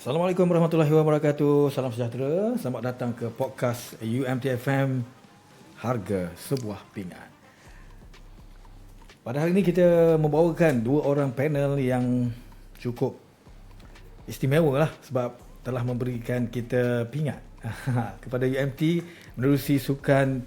Assalamualaikum warahmatullahi wabarakatuh. Salam sejahtera. Selamat datang ke podcast UMTFM Harga Sebuah Pingat. Pada hari ini kita membawakan dua orang panel yang cukup istimewa lah sebab telah memberikan kita pingat kepada UMT menerusi Sukan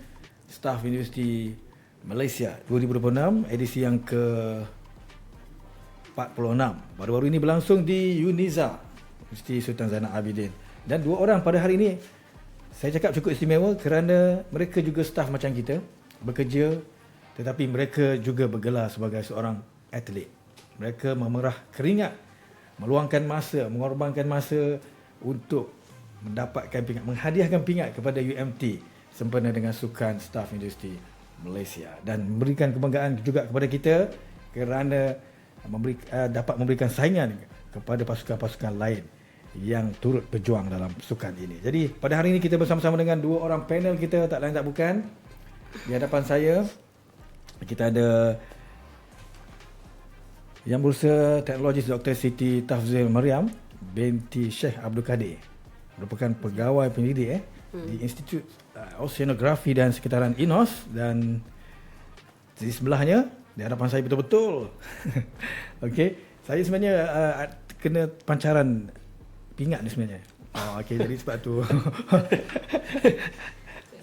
Staff Universiti Malaysia 2026 edisi yang ke-46. Baru-baru ini berlangsung di UNIZA Universiti Sultan Zainal Abidin. Dan dua orang pada hari ini saya cakap cukup istimewa kerana mereka juga staf macam kita, bekerja tetapi mereka juga bergelar sebagai seorang atlet. Mereka memerah keringat, meluangkan masa, mengorbankan masa untuk mendapatkan pingat, menghadiahkan pingat kepada UMT sempena dengan Sukan Staff Universiti Malaysia dan memberikan kebanggaan juga kepada kita kerana dapat memberikan saingan kepada pasukan-pasukan lain yang turut berjuang dalam sukan ini. Jadi pada hari ini kita bersama-sama dengan dua orang panel kita, tak lain tak bukan. Di hadapan saya kita ada Yang Berusaha Teknologis Dr. Siti Tafzil Mariam binti Sheikh Abdul Kadir, merupakan pegawai pendidik di Institut Oceanografi dan Sekitaran INOS, dan di sebelahnya di hadapan saya betul-betul okey, saya sebenarnya kena pancaran pingat ni sebenarnya. Okey, jadi sebab tu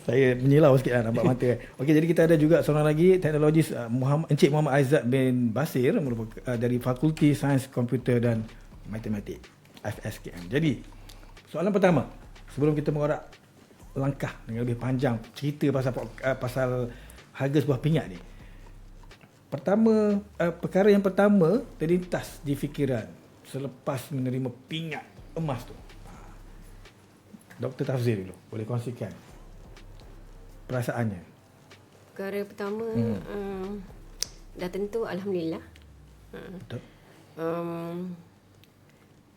saya menyilau sikit lah, nampak mata. Okey, jadi kita ada juga seorang lagi teknologis, Encik Muhammad Aizat bin Basir, merupakan dari Fakulti Sains Komputer dan Matematik FSKM. Jadi soalan pertama, sebelum kita mengorak langkah dengan lebih panjang cerita pasal harga sebuah pingat ni, perkara yang pertama terlintas di fikiran selepas menerima pingat emas tu, Dr. Tafzil dulu boleh kongsikan perasaannya. Perkara pertama, dah tentu Alhamdulillah.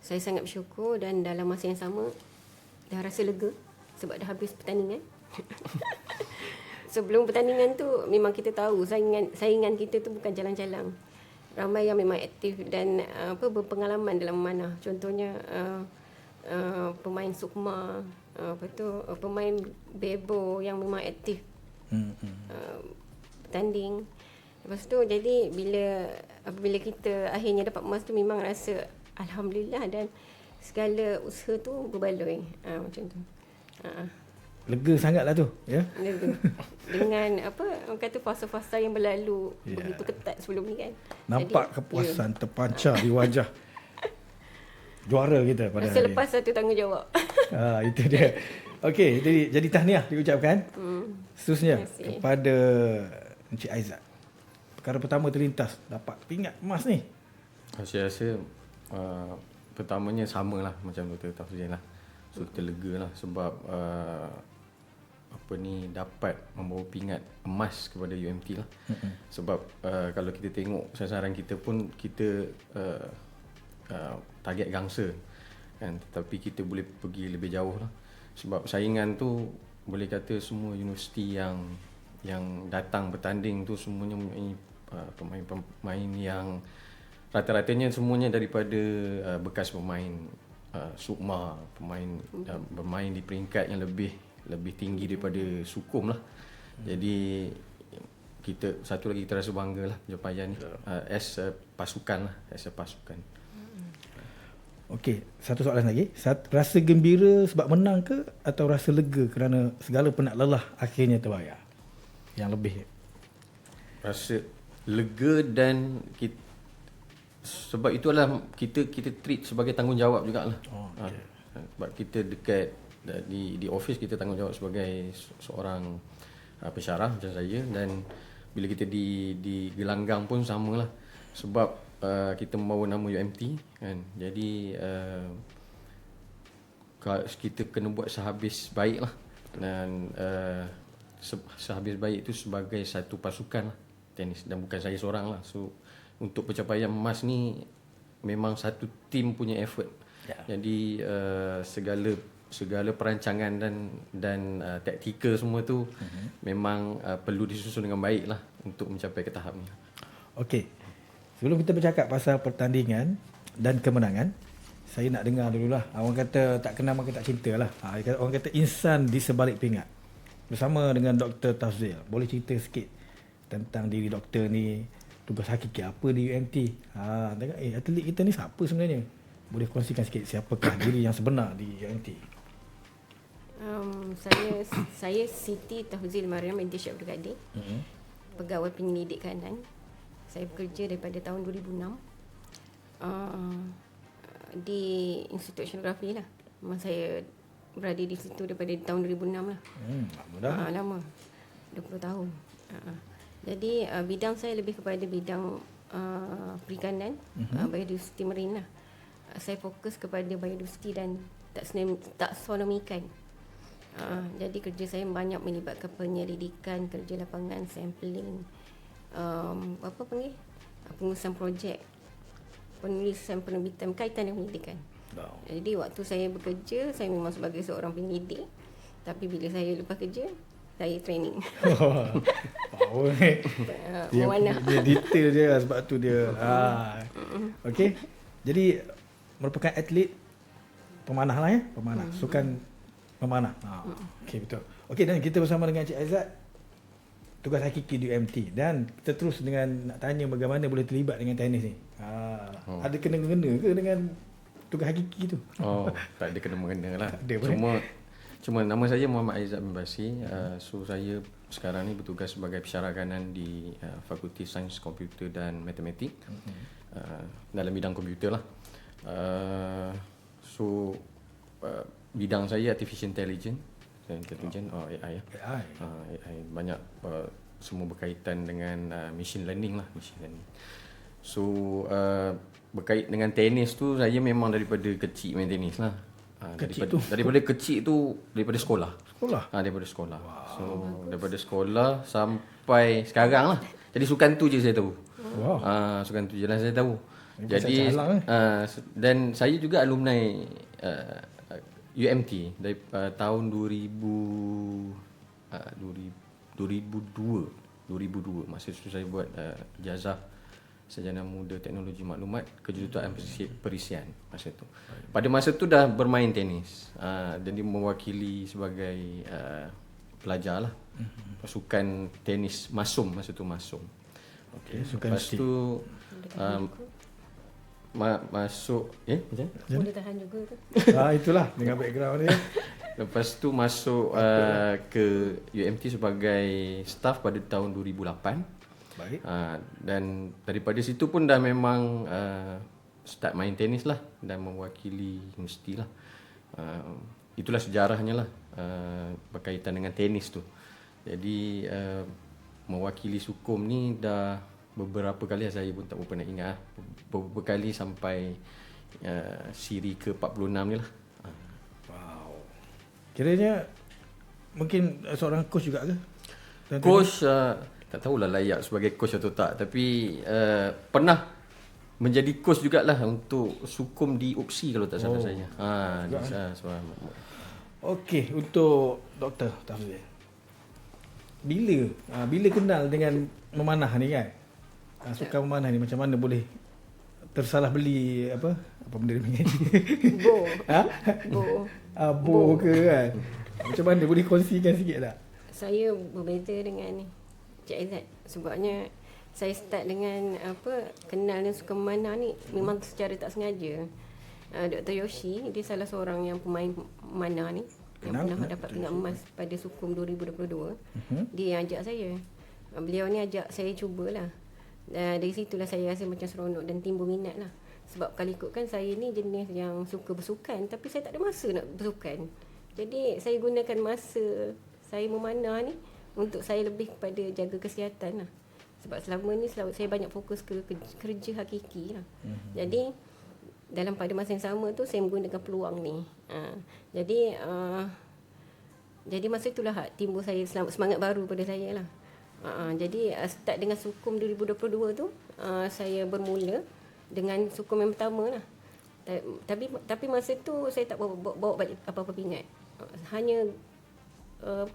Saya sangat bersyukur dan dalam masa yang sama dah rasa lega sebab dah habis pertandingan. Sebelum pertandingan tu memang kita tahu saingan kita tu bukan jalan-jalan. Ramai yang memang aktif dan berpengalaman dalam memanah. Contohnya pemain Sukma, pemain Bebo yang memang aktif bertanding. Lepas tu jadi apabila kita akhirnya dapat emas tu memang rasa Alhamdulillah dan segala usaha tu berbaloi. Macam tu. Lega sangatlah tu, ya. Lega. Dengan orang kata fasa-fasa yang berlalu begitu ketat sebelum ni kan. Nampak jadi, kepuasan terpancar di wajah juara kita pada hari ini. Selepas satu tanggungjawab. Itu dia. Okey, jadi tahniah diucapkan. Seterusnya kepada Encik Aizat. Perkara pertama terlintas dapat pingat emas ni. Saya rasa pertamanya samalah macam Dr. Tafzil lah. So kita lega lah sebab dapat membawa pingat emas kepada UMT lah. Sebab kalau kita tengok sasaran kita pun kita target gangsa kan, tetapi kita boleh pergi lebih jauh lah. Sebab saingan tu boleh kata semua universiti yang datang bertanding tu semuanya mempunyai pemain-pemain yang rata-ratanya semuanya daripada bekas pemain Sukma, bermain di peringkat yang lebih tinggi daripada Sukum lah. Jadi satu lagi kita rasa bangga lah pencapaian ni as a pasukan. Okey, satu soalan lagi. Rasa gembira sebab menang ke atau rasa lega kerana segala penat lelah akhirnya terbayar? Yang lebih rasa lega dan sebab itulah kita treat sebagai tanggungjawab jugalah. Okay. Sebab kita dekat di office, kita tanggungjawab sebagai seorang pensyarah macam saya, dan bila kita di gelanggang pun samalah sebab kita membawa nama UMT kan. Jadi kita kena buat sehabis baik lah, dan sehabis baik itu sebagai satu pasukan lah, tenis, dan bukan saya seorang lah. So untuk pencapaian emas ni memang satu tim punya effort. Jadi segala perancangan dan taktikal semua tu memang perlu disusun dengan baik lah untuk mencapai ke tahap ni. Okey, sebelum kita bercakap pasal pertandingan dan kemenangan, saya nak dengar dululah. Orang kata tak kenal maka tak cinta lah. Orang kata insan di sebalik pingat. Bersama dengan Dr. Tafzil. Boleh cerita sikit tentang diri doktor ni, tugas hakiki apa di UMT? Tengok atlet kita ni siapa sebenarnya? Boleh kongsikan sikit siapakah diri yang sebenar di UMT? Saya Siti Tafzil Mariam binti Syed Abdul Kadir. Pegawai penyelidik kanan. Saya bekerja daripada tahun 2006. Di Institut Oceanografi lah. Memang saya berada di situ daripada tahun 2006 lah. Lama dah. Lama. 20 tahun. Jadi bidang saya lebih kepada bidang perikanan, biodiversity marine lah. Saya fokus kepada biodiversity dan taksonomi ikan. Jadi kerja saya banyak melibatkan penyelidikan, kerja lapangan, sampling, pengurusan projek, penulisan penerbitan kaitan dengan pendidikan. Jadi waktu saya bekerja, saya memang sebagai seorang penyidik. Tapi bila saya lepas kerja, saya training. Dia detail dia, sebab tu dia. Okey. Jadi merupakan atlet pemanah lah ya, pemanah. Sukan memanah. Okey, betul. Okey, dan kita bersama dengan Cik Aizat, tugas hakiki di UMT, dan kita terus dengan nak tanya bagaimana boleh terlibat dengan tenis ni. Ada kena-kena ke dengan tugas hakiki tu? Tak ada kena-mengena lah. Ada Cuma nama saya Muhammad Aizat bin Basi. So saya sekarang ni bertugas sebagai pensyarah kanan di Fakulti Sains Komputer dan Matematik, dalam bidang komputer lah. Bidang saya Artificial Intelligence AI. AI banyak semua berkaitan dengan machine learning lah, So berkait dengan tenis tu, saya memang daripada kecil main tenis lah. Daripada kecil tu daripada sekolah. Daripada sekolah. So daripada sekolah sampai sekarang lah. Jadi sukan tu je saya tahu. Sukan tu je lah saya tahu. Jadi dan saya juga alumni UMT dari tahun 2002 masa itu saya buat ijazah Sarjana Muda Teknologi Maklumat Kejuruteraan Perisian masa tu. Pada masa tu dah bermain tenis. Dan dia mewakili sebagai pelajar lah. Pasukan tenis Masum masa tu Masum. Lepas tu masuk macam boleh tahan juga tu. Itulah dengan background dia. Lepas tu masuk ke UMT sebagai staff pada tahun 2008. Baik. Dan daripada situ pun dah memang start main tenis lah dan mewakili universiti lah. Itulah sejarahnya lah berkaitan dengan tenis tu. Jadi mewakili Sukum ni dah beberapa kali, saya pun tak berapa nak ingat. Beberapa kali sampai siri ke-46 ni lah. Wow. Kiranya mungkin seorang coach juga ke? Coach tak tahulah layak sebagai coach atau tak, tapi pernah menjadi coach jugalah untuk Sukum di UPSI kalau tak salah saya. Okey, untuk Dr. Tafzil. Bila kenal dengan memanah ni kan? Sukan memanah ni macam mana boleh tersalah beli apa benda ni mengaji? Bo ke kan? Macam mana boleh kongsikan sikit tak? Saya berbeza dengan Cik Aizat sebabnya saya start dengan kenal dengan sukan memanah ni memang secara tak sengaja. Dr. Yoshi, dia salah seorang yang pemain memanah ni yang pernah dapat pingat emas pada Sukum 2022. Dia yang ajak saya. Beliau ni ajak saya cubalah. Dari situlah saya rasa macam seronok dan timbul minat lah. Sebab kalau ikutkan saya ni jenis yang suka bersukan, tapi saya tak ada masa nak bersukan. Jadi saya gunakan masa saya memanah ni untuk saya lebih kepada jaga kesihatan lah. Sebab selama ni saya banyak fokus ke kerja hakiki lah. Jadi dalam pada masa yang sama tu saya menggunakan peluang ni. Jadi masa itulah timbul saya semangat baru pada saya lah. Jadi start dengan Sukum 2022 tu saya bermula dengan Sukum yang pertama lah. Tapi masa tu saya tak bawa balik apa-apa pingat. Hanya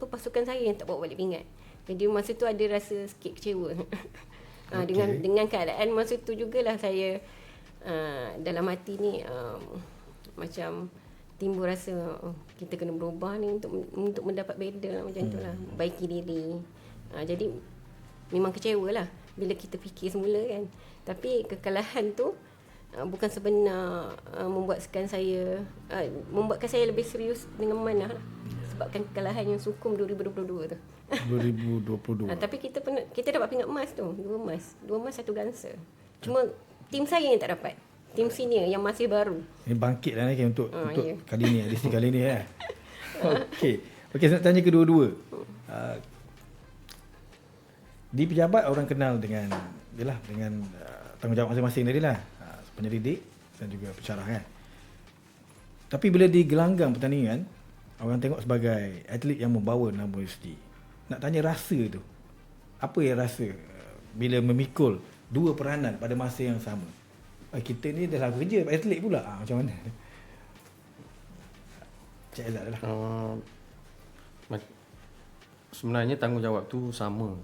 pasukan saya yang tak bawa balik pingat. Jadi masa tu ada rasa sikit kecewa. Dengan keadaan masa tu jugalah saya dalam hati ni macam timbul rasa kita kena berubah ni untuk mendapat better lah, macam tu lah, baiki diri. Jadi memang kecewa lah bila kita fikir semula kan. Tapi kekalahan tu bukan sebenar membuatkan saya lebih serius dengan memanah lah. Sebabkan kekalahan yang Sukum 2022 tu. 2022. Tapi kita dapat pingat emas tu, 2 emas 1 gansa. Cuma tim saya yang tak dapat. Tim senior yang masih baru. Ini bangkit lah ni untuk ya. kali ni, edisi kali ni kan. Okey, saya nak tanya kedua-dua. Di pejabat orang kenal dengan tanggungjawab masing-masing tadi lah. Penyelidik dan juga pensyarah kan. Tapi bila di gelanggang pertandingan, orang tengok sebagai atlet yang membawa nama universiti. Nak tanya rasa tu. Apa yang rasa bila memikul dua peranan pada masa yang sama? Kita ni dah kerja atlet pula. Macam mana? Cik Aizat lah. Sebenarnya tanggungjawab tu sama.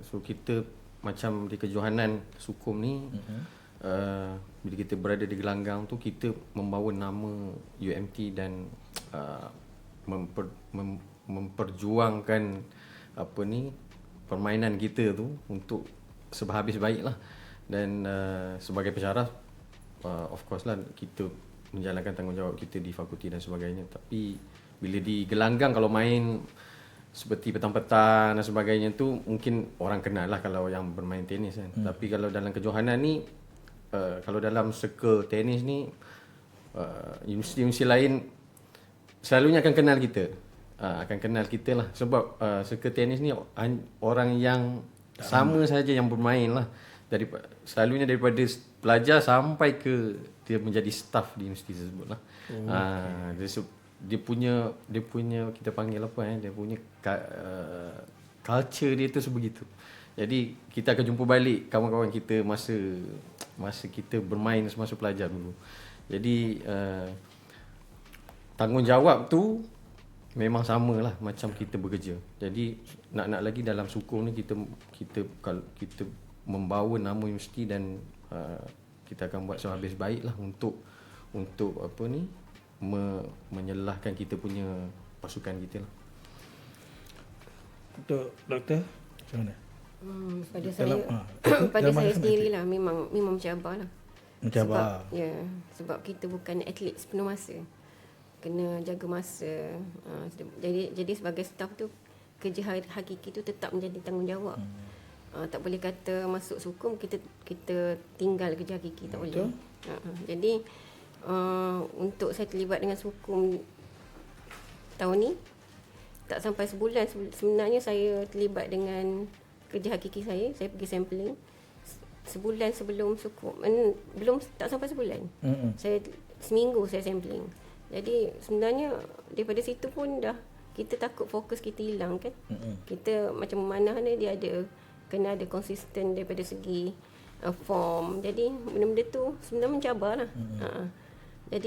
So kita macam di kejohanan Sukum ni, bila kita berada di gelanggang tu, kita membawa nama UMT dan memperjuangkan permainan kita tu untuk sehabis baik lah. Dan sebagai pensyarah, of course lah kita menjalankan tanggungjawab kita di fakulti dan sebagainya. Tapi bila di gelanggang, kalau main seperti petang-petang dan sebagainya tu, mungkin orang kenal lah kalau yang bermain tenis kan. Tapi kalau dalam kejohanan ni, kalau dalam circle tenis ni, universiti-universiti lain selalunya akan kenal kita. Lah. Sebab circle tenis ni orang yang sama saja yang bermain lah. Selalunya daripada pelajar sampai ke dia menjadi staff di universiti tersebut lah. Dia punya kita panggil apa dia punya culture dia tu sebegitu. Jadi kita akan jumpa balik kawan-kawan kita masa kita bermain semasa pelajar dulu. Jadi tanggungjawab tu memang samalah macam kita bekerja. Jadi nak lagi dalam Sukum ni kita membawa nama universiti dan kita akan buat sehabis baiklah untuk menyelahkan kita punya pasukan kita lah. Untuk doktor macam mana? Pada saya sendirilah memang mencabar lah. Mencabar. Sebab kita bukan atlet sepenuh masa. Kena jaga masa. Jadi sebagai staff tu, kerja hakiki tu tetap menjadi tanggungjawab. Tak boleh kata masuk Sukum kita tinggal kerja hakiki, tak boleh. Jadi untuk saya terlibat dengan Sukum tahun ni, tak sampai sebulan sebenarnya saya terlibat dengan kerja hakiki saya pergi sampling sebulan sebelum Sukum. Belum, tak sampai sebulan. Saya seminggu saya sampling. Jadi sebenarnya daripada situ pun dah kita takut fokus kita hilang kan. Kita macam memanah ni, dia kena ada konsisten daripada segi form. Jadi benda-benda tu sebenarnya mencabar lah. Jadi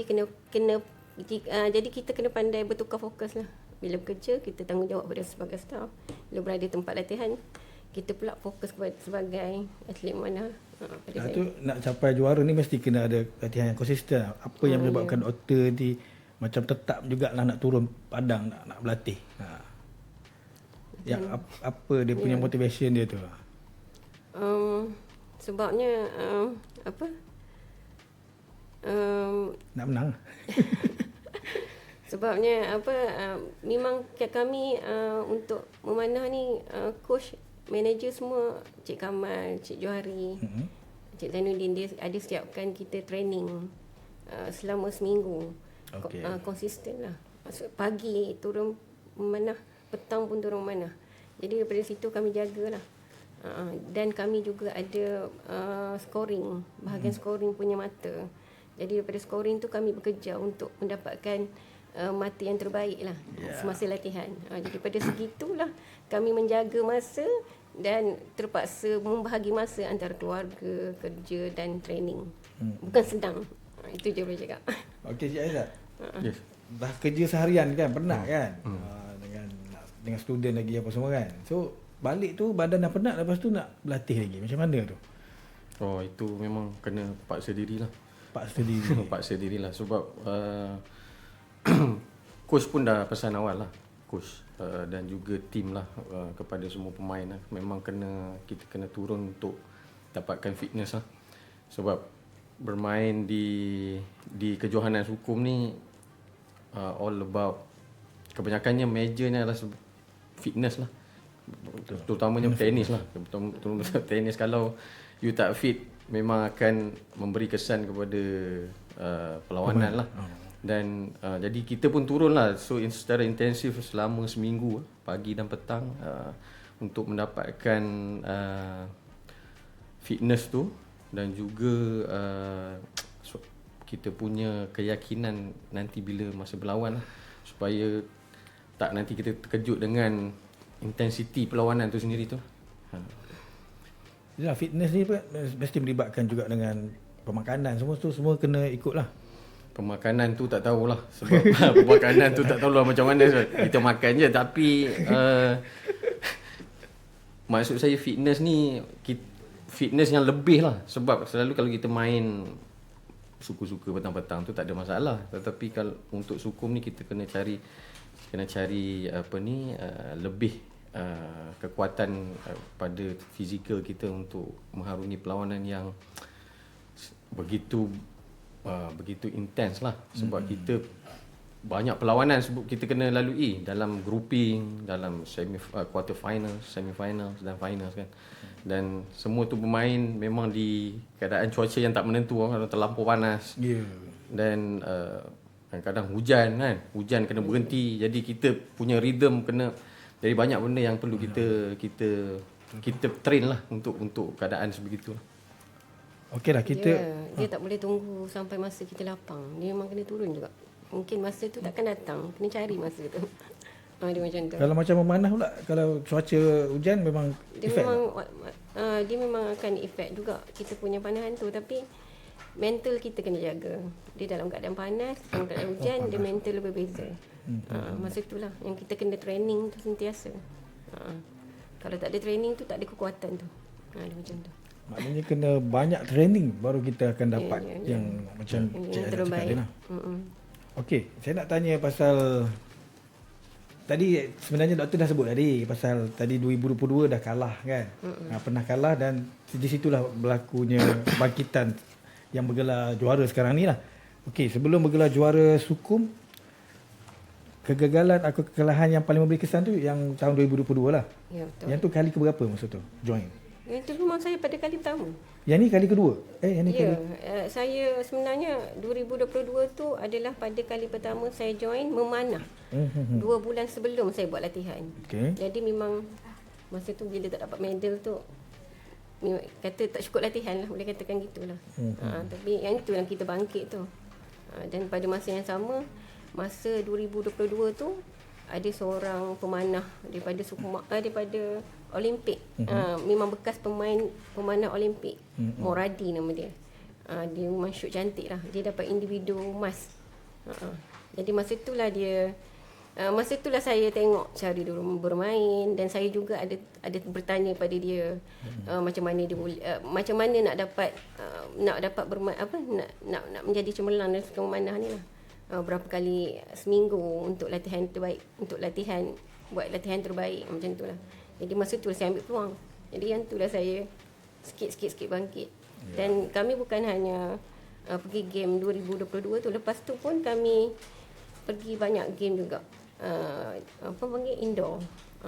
jadi kita kena pandai bertukar fokus lah. Bila bekerja, kita tanggungjawab pada sebagai staff. Bila berada tempat latihan, kita pula fokus sebagai atlet mana. Tu nak capai juara ni mesti kena ada latihan yang konsisten. Apa yang menyebabkan doktor di macam tetap jugalah nak turun padang nak berlatih. Yang apa dia punya motivation dia tu? Sebabnya nak menang. Sebabnya memang kami untuk memanah ni, coach, manager semua, Cik Kamal, Cik Johari, Cik Zainuddin, dia ada siapkan kita training selama seminggu. Konsisten lah. Maksud pagi turun memanah, petang pun turun memanah. Jadi daripada situ kami jagalah. Dan kami juga ada scoring, bahagian scoring punya mata. Jadi daripada scoring tu kami bekerja untuk mendapatkan mata yang terbaik lah semasa latihan. Jadi pada segitulah kami menjaga masa dan terpaksa membahagi masa antara keluarga, kerja dan training. Bukan senang. Itu je boleh cakap. Okey, Cik Aizat. Yes. Dah kerja seharian kan, penat kan? Dengan student lagi apa semua kan. So balik tu badan dah penat, lepas tu nak berlatih lagi. Macam mana tu? Itu memang kena paksa diri lah. Paksa diri lah sebab coach pun dah pesan awal lah, coach dan juga tim lah kepada semua pemain lah. Memang kita kena turun untuk dapatkan fitness lah. Sebab bermain di kejohanan sukum ni all about, kebanyakannya majornya adalah fitness lah. Terutamanya tenis lah. Tenis kalau you tak fit memang akan memberi kesan kepada perlawanan lah. Dan jadi kita pun turun lah secara intensif selama seminggu, pagi dan petang, untuk mendapatkan fitness tu dan juga kita punya keyakinan nanti bila masa berlawan lah, supaya tak nanti kita terkejut dengan intensiti perlawanan tu sendiri tu. Yalah, fitness ni mesti melibatkan juga dengan pemakanan, semua kena ikut lah. Pemakanan tu tak tahulah sebab pemakanan tu tak tahulah macam mana kita makan je, tapi maksud saya fitness ni fitness yang lebih lah, sebab selalu kalau kita main suku-suku petang-petang tu tak ada masalah, tetapi kalau untuk sukum ni kita kena cari lebih kekuatan pada fizikal kita untuk mengharungi perlawanan yang begitu intens lah. Sebab kita banyak perlawanan kita kena lalui dalam grouping, dalam quarter finals, semi-finals dan finals kan. Dan semua tu bermain memang di keadaan cuaca yang tak menentu, kalau terlampau panas. Dan kadang-kadang hujan kena berhenti, jadi kita punya rhythm kena. Jadi banyak benda yang perlu kita train lah untuk keadaan sebegitu lah. Okey lah kita. Dia tak boleh tunggu sampai masa kita lapang. Dia memang kena turun juga. Mungkin masa tu takkan datang. Kena cari masa tu. Dia macam tu. Kalau macam memanah pula, kalau cuaca hujan memang dia memang akan efek juga kita punya panahan tu, tapi mental kita kena jaga. Dia dalam keadaan panas, dalam keadaan hujan, dia mental berbeza. Masa itulah yang kita kena training tu sentiasa. Kalau tak ada training tu, tak ada kekuatan tu. Dia macam tu. Maknanya kena banyak training baru kita akan dapat yang macam yang terbaik. Okey, saya nak tanya pasal tadi sebenarnya doktor dah sebut tadi pasal tadi 2022 dah kalah kan. Pernah kalah dan di situlah berlakunya bangkitan yang bergelar juara sekarang ni lah. Okey, sebelum bergelar juara sukum, kegagalan atau kekalahan yang paling memberi kesan tu yang tahun 2022 lah. Ya, betul. Yang tu kali keberapa masa tu join? Itu memang saya pada kali pertama. Yang ni kali kedua? Yang ni kali. Saya sebenarnya 2022 tu adalah pada kali pertama saya join memanah. 2 bulan sebelum saya buat latihan. Jadi memang masa tu bila tak dapat medal tu, kata tak cukup latihan lah, boleh katakan gitulah. Tapi yang itu yang kita bangkit tu. Dan pada masa yang sama, masa 2022 tu ada seorang pemanah daripada Olimpik. Memang bekas pemanah Olimpik. Moradi nama dia. Dia memang shoot cantik lah. Dia dapat individu emas. Jadi masa itulah saya tengok cara dia bermain, dan saya juga ada bertanya pada dia macam mana dia boleh macam mana nak dapat bermain nak menjadi cemerlang dalam sukan memanah ni lah. Berapa kali seminggu untuk latihan terbaik, buat latihan terbaik macam tu lah. Jadi masa tu saya ambil peluang. Jadi yang tu lah saya sikit bangkit. Dan kami bukan hanya pergi game 2022 tu, lepas tu pun kami pergi banyak game juga.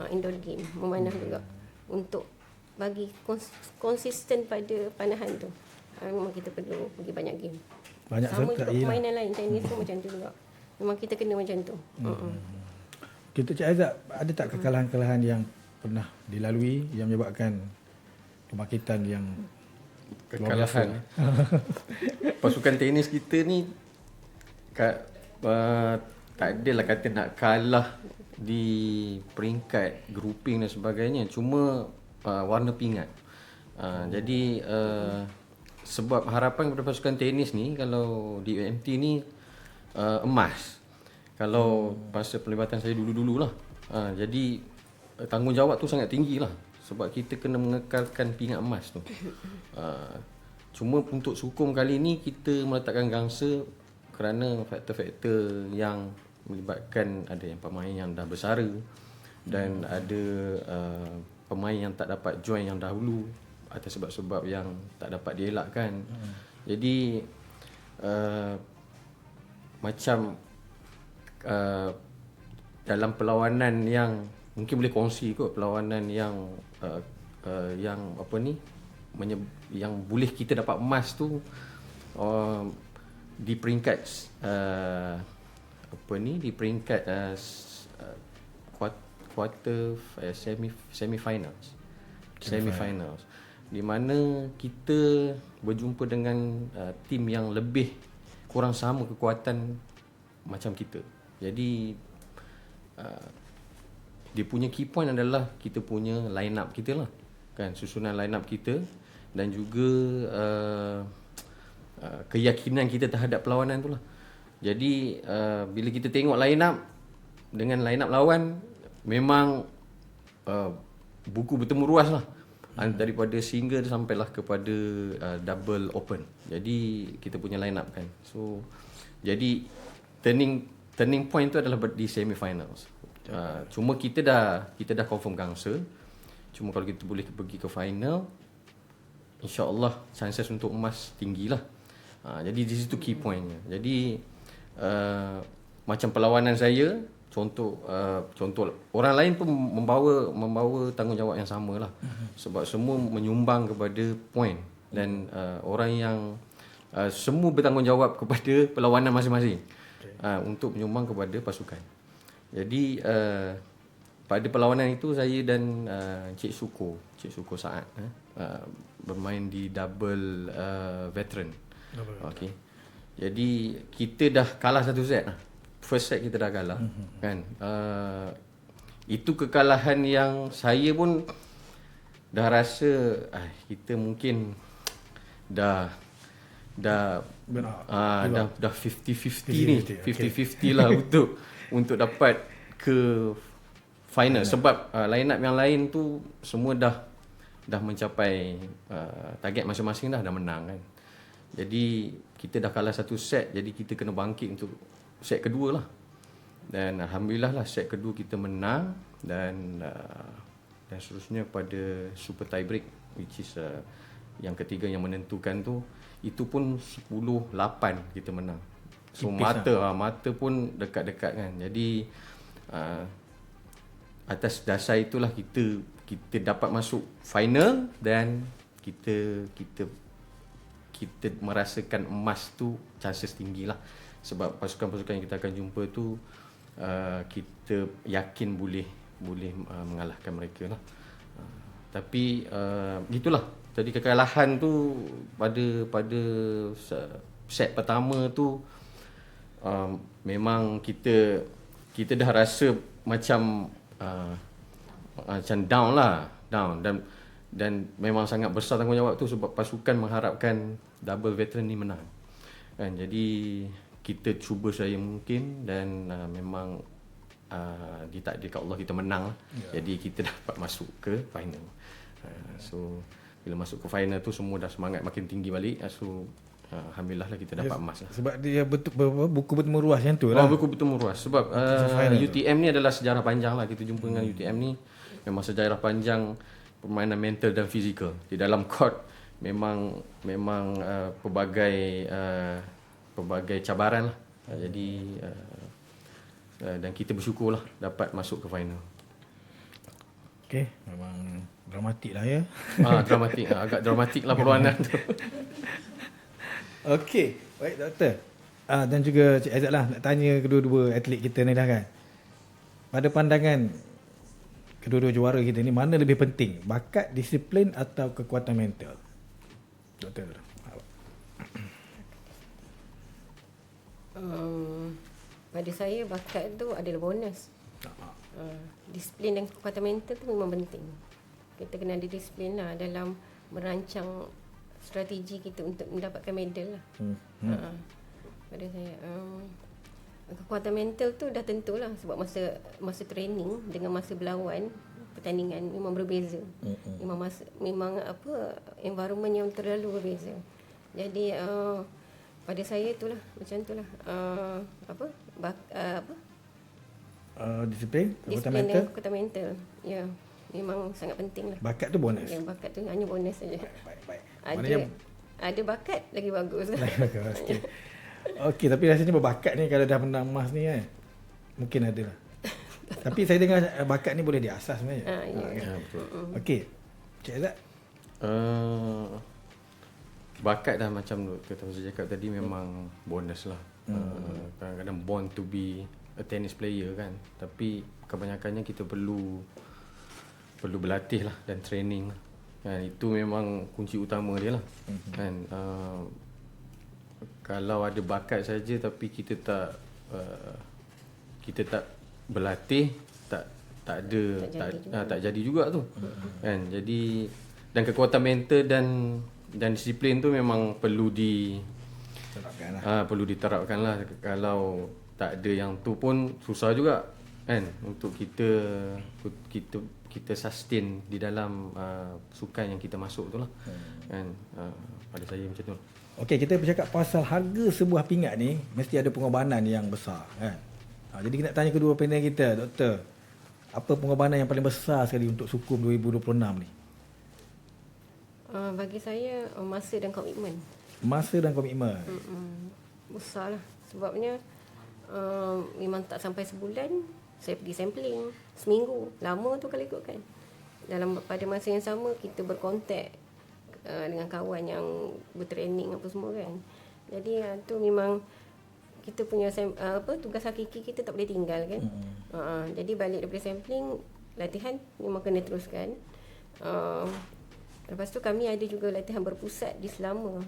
Indoor game, memanah juga, untuk bagi konsisten pada panahan tu. Memang kita perlu pergi banyak game. Banyak sama juga permainan lain, tenis pun macam tu juga. Memang kita kena macam tu. Kita Cik Aizat, ada tak kekalahan-kekalahan yang pernah dilalui yang menyebabkan kebangkitan yang kekalahan? Pasukan tenis kita ni tak adalah kata nak kalah di peringkat grouping dan sebagainya, cuma warna pingat. Jadi sebab harapan kepada pasukan tenis ni, kalau di UMT ni emas, kalau masa pelibatan saya dulu-dululah. Jadi tanggungjawab tu sangat tinggi lah, sebab kita kena mengekalkan pingat emas tu. Cuma untuk sukung kali ni kita meletakkan gangsa kerana faktor-faktor yang melibatkan ada yang pemain yang dah bersara dan ada pemain yang tak dapat join yang dahulu atas sebab-sebab yang tak dapat dielakkan. Jadi macam dalam perlawanan yang mungkin boleh kongsi kot, perlawanan yang apa ni yang boleh kita dapat emas tu di peringkat di peringkat quarter semi-finals di mana kita berjumpa dengan tim yang lebih kurang sama kekuatan macam kita. Jadi dia punya key point adalah kita punya line up kita lah, kan, susunan line up kita dan juga keyakinan kita terhadap perlawanan tu lah. Jadi bila kita tengok line up dengan line up lawan, memang buku bertemu ruas lah, daripada single sampailah kepada double open. Jadi kita punya line up kan. So jadi turning point tu adalah di semi finals. Cuma kita dah confirm gangsa. Cuma kalau kita boleh pergi ke final, insya-Allah chances untuk emas tinggilah. Jadi di situ key pointnya. Jadi macam perlawanan saya, contoh orang lain pun membawa tanggungjawab yang sama lah. Sebab semua menyumbang kepada point dan orang yang semua bertanggungjawab kepada perlawanan masing-masing untuk menyumbang kepada pasukan. Jadi pada perlawanan itu saya dan Cik Suko Saad bermain di double veteran. Okey. Jadi kita dah kalah satu set lah. First set kita dah kalah, kan. Itu kekalahan yang saya pun dah rasa kita mungkin dah 50-50 ni, 50-50 lah untuk dapat ke final. Sebab line up yang lain tu semua dah mencapai target masing-masing, dah menang kan. Jadi kita dah kalah satu set, jadi kita kena bangkit untuk set kedua lah. Dan alhamdulillah lah set kedua kita menang dan seterusnya pada super tie break, which is yang ketiga yang menentukan tu, itu pun 10-8 kita menang. So mata pun dekat-dekat kan. Jadi atas dasar itulah kita dapat masuk final dan kita merasakan emas tu chances tinggi lah. Sebab pasukan-pasukan yang kita akan jumpa tu kita yakin boleh mengalahkan mereka lah. Tapi gitulah. Jadi kekalahan tu pada set pertama tu memang kita dah rasa macam down dan memang sangat besar tanggungjawab tu sebab pasukan mengharapkan double veteran ni menang kan. Jadi kita cuba sedaya mungkin dan memang ditakdirkan Allah kita menang lah. Jadi kita dapat masuk ke final. So bila masuk ke final tu semua dah semangat makin tinggi balik. So alhamdulillah lah kita dapat emas lah. Sebab dia buku bertemu ruas yang tu lah. Buku bertemu ruas. Sebab UTM ni adalah sejarah panjang lah. Kita jumpa dengan UTM ni memang sejarah panjang permainan mental dan fizikal. Di dalam court memang pelbagai cabaran lah. Jadi dan kita bersyukurlah dapat masuk ke final. Okey, memang dramatik lah ya. Dramatik, agak dramatik lah perlawanan tu. Okey, baik doktor. Dan juga Cik Aizat lah, nak tanya kedua-dua atlet kita ni dah kan. Pada pandangan kedua-dua juara kita ni, mana lebih penting? Bakat, disiplin atau kekuatan mental? Doktor. Pada saya bakat tu adalah bonus. Disiplin dan kekuatan mental tu memang penting. Kita kena ada disiplin lah dalam merancang strategi kita untuk mendapatkan medal lah. Pada saya kekuatan mental tu dah tentulah sebab masa training dengan masa berlawan pertandingan memang berbeza. Memang environment yang terlalu berbeza. Jadi pada saya itulah macam itulah Disiplin, kekuatan disiplin mental. dan kekuatan mental. Ya, memang sangat penting lah. Bakat tu bonus. Yang bakat tu hanya bonus saja. Baik. Ada bakat lagi bagus. Okey. Okey, tapi rasanya berbakat ni kalau dah menang emas ni kan, mungkin ada lah. Tapi saya dengar bakat ni boleh diasah sebenarnya. Ya. Betul. Okey. Cik Azad. Bakat dah macam kata saya cakap tadi memang bonus lah. Kadang-kadang born to be a tennis player kan. Tapi kebanyakannya kita perlu berlatih lah dan training lah. Kan, itu memang kunci utama dia lah. Kan, kalau ada bakat saja tapi kita tak berlatih, tak jadi juga tu. Kan, jadi dan kekuatan mental dan disiplin tu memang perlu perlu diterapkan lah. Kalau tak ada yang tu pun susah juga kan untuk kita sustain di dalam sukan yang kita masuk tu lah. Kan, pada saya macam tu. Okey, kita bercakap pasal harga sebuah pingat ni mesti ada pengorbanan yang besar kan. Jadi kita nak tanya kedua panel kita, doktor. Apa pengorbanan yang paling besar sekali untuk Sukum 2026 ni? Bagi saya masa dan komitmen. Masa dan komitmen. Besar lah. Sebabnya memang tak sampai sebulan saya pergi sampling. Seminggu. Lama tu kalau ikutkan. Pada masa yang sama kita berkontak dengan kawan yang bertraining apa semua kan. Jadi tu memang kita punya tugas hakiki kita tak boleh tinggal kan. Jadi balik daripada sampling, latihan memang kena teruskan. Lepas tu kami ada juga latihan berpusat di Selama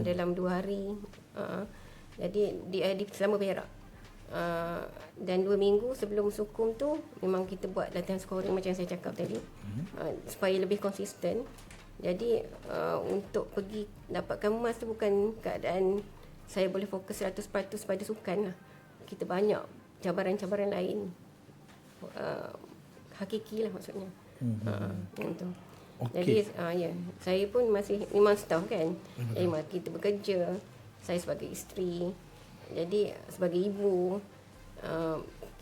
dalam 2 hari. Jadi di Selama Perak. Dan 2 minggu sebelum Sukum tu memang kita buat latihan scoring macam saya cakap tadi. Supaya lebih konsisten. Jadi untuk pergi dapatkan emas tu bukan keadaan saya boleh fokus 100% pada sukan lah. Kita banyak cabaran-cabaran lain. Hakiki lah maksudnya. Yang tu. Okay. Jadi saya pun masih memang staff kan. Jadi kita bekerja. Saya sebagai isteri. Jadi sebagai ibu,